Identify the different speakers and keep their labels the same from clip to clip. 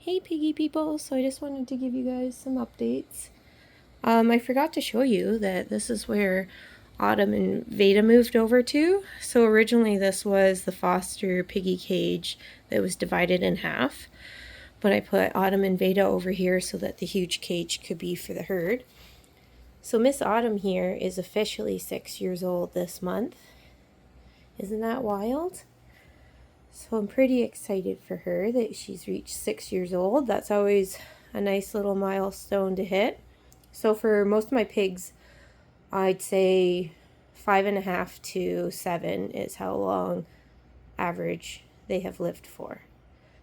Speaker 1: Hey piggy people, so I just wanted to give you guys some updates. I forgot to show you that this is where Autumn and Veda moved over to. So originally this was the foster piggy cage that was divided in half, but I put Autumn and Veda over here so that the huge cage could be for the herd. So Miss Autumn here is officially 6 years old this month. Isn't that wild? So I'm pretty excited for her that she's reached 6 years old. That's always a nice little milestone to hit. So for most of my pigs, I'd say 5.5 to 7 is how long average they have lived for.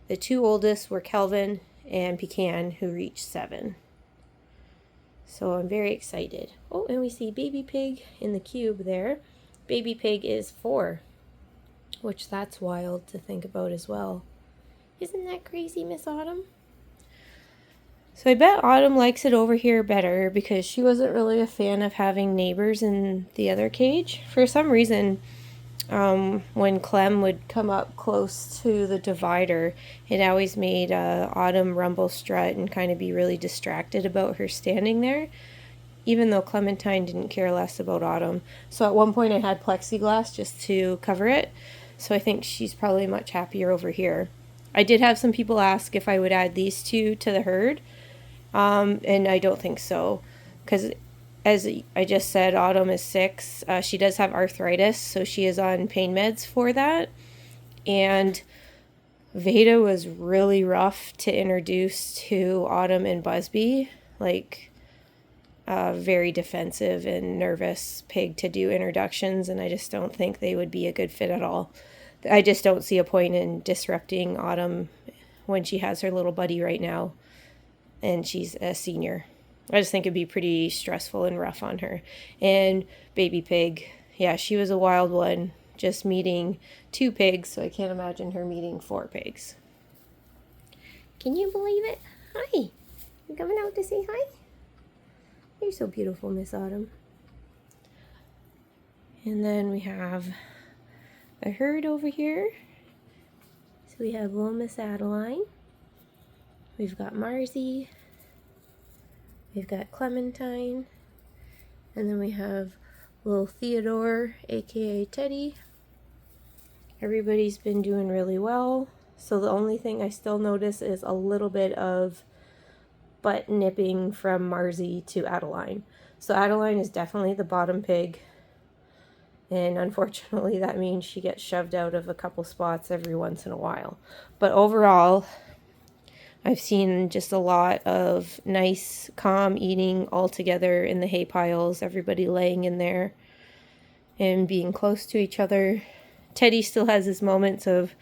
Speaker 1: The two oldest were Kelvin and Pecan, who reached 7. So I'm very excited. Oh, and we see baby pig in the cube there. Baby pig is 4. Which that's wild to think about as well. Isn't that crazy, Miss Autumn? So I bet Autumn likes it over here better because she wasn't really a fan of having neighbors in the other cage. For some reason, when Clem would come up close to the divider, it always made Autumn rumble strut and kind of be really distracted about her standing there, even though Clementine didn't care less about Autumn. So at one point I had plexiglass just to cover it. So I think she's probably much happier over here. I did have some people ask if I would add these two to the herd, and I don't think so, because as I just said, Autumn is 6. She does have arthritis, so she is on pain meds for that. And Veda was really rough to introduce to Autumn and Busby, like very defensive and nervous pig to do introductions, and I just don't think they would be a good fit at all. I just don't see a point in disrupting Autumn when she has her little buddy right now and she's a senior. I just think it'd be pretty stressful and rough on her. And baby pig, yeah, she was a wild one, just meeting 2 pigs, so I can't imagine her meeting 4 pigs. Can you believe it? Hi, you coming out to say hi? You're so beautiful, Miss Autumn. And then we have a herd over here. So we have little Miss Adeline. We've got Marzie. We've got Clementine. And then we have little Theodore, aka Teddy. Everybody's been doing really well. So the only thing I still notice is a little bit of butt nipping from Marzie to Adeline. So Adeline is definitely the bottom pig. And unfortunately, that means she gets shoved out of a couple spots every once in a while. But overall, I've seen just a lot of nice, calm eating all together in the hay piles, everybody laying in there and being close to each other. Teddy still has his moments of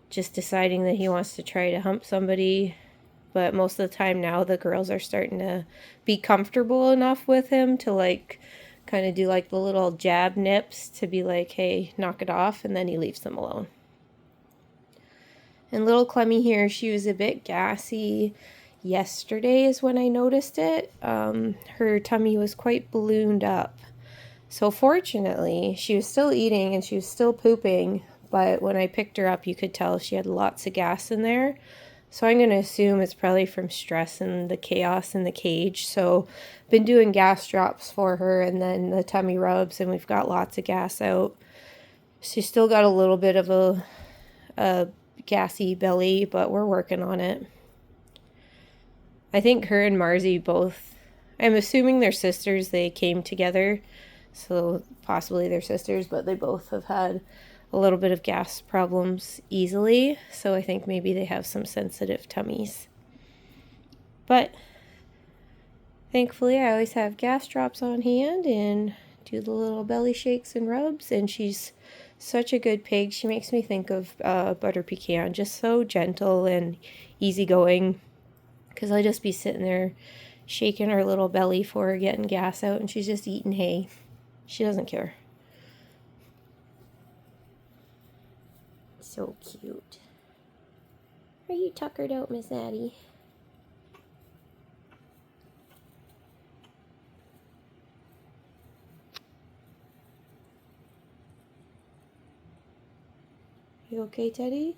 Speaker 1: just deciding that he wants to try to hump somebody, but most of the time now the girls are starting to be comfortable enough with him to like kind of do like the little jab nips to be like, hey, knock it off, and then he leaves them alone. And little Clemmy here, she was a bit gassy. Yesterday is when I noticed it. Her tummy was quite ballooned up. So fortunately, she was still eating and she was still pooping, but when I picked her up, you could tell she had lots of gas in there. So I'm going to assume it's probably from stress and the chaos in the cage. So been doing gas drops for her and then the tummy rubs, and we've got lots of gas out. She's still got a little bit of a gassy belly, but we're working on it. I think her and Marzie both, I'm assuming they're sisters, they came together, so possibly they're sisters, but they both have had a little bit of gas problems easily, so I think maybe they have some sensitive tummies. But thankfully I always have gas drops on hand and do the little belly shakes and rubs, and she's such a good pig. She makes me think of Butter Pecan, just so gentle and easygoing, because I just be sitting there shaking her little belly for her, getting gas out, and she's just eating hay. She doesn't care. So cute. Are you tuckered out, Miss Addie? You okay, Teddy?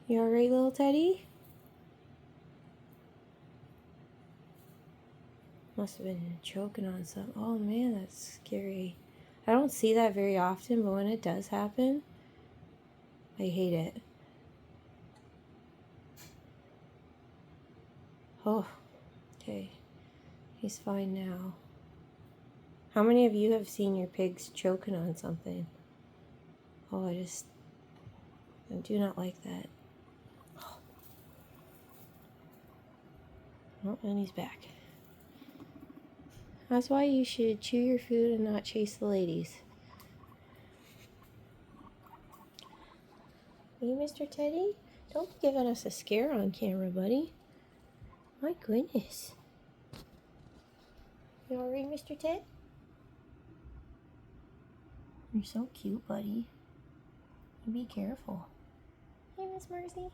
Speaker 1: You alright, little Teddy? Must have been choking on something. Oh man, that's scary. I don't see that very often, but when it does happen, I hate it. Oh, okay. He's fine now. How many of you have seen your pigs choking on something? Oh, I do not like that. Oh, and he's back. That's why you should chew your food and not chase the ladies. Hey, Mr. Teddy? Don't be giving us a scare on camera, buddy. My goodness. You alright, Mr. Ted? You're so cute, buddy. You be careful. Hey, Miss Mercy.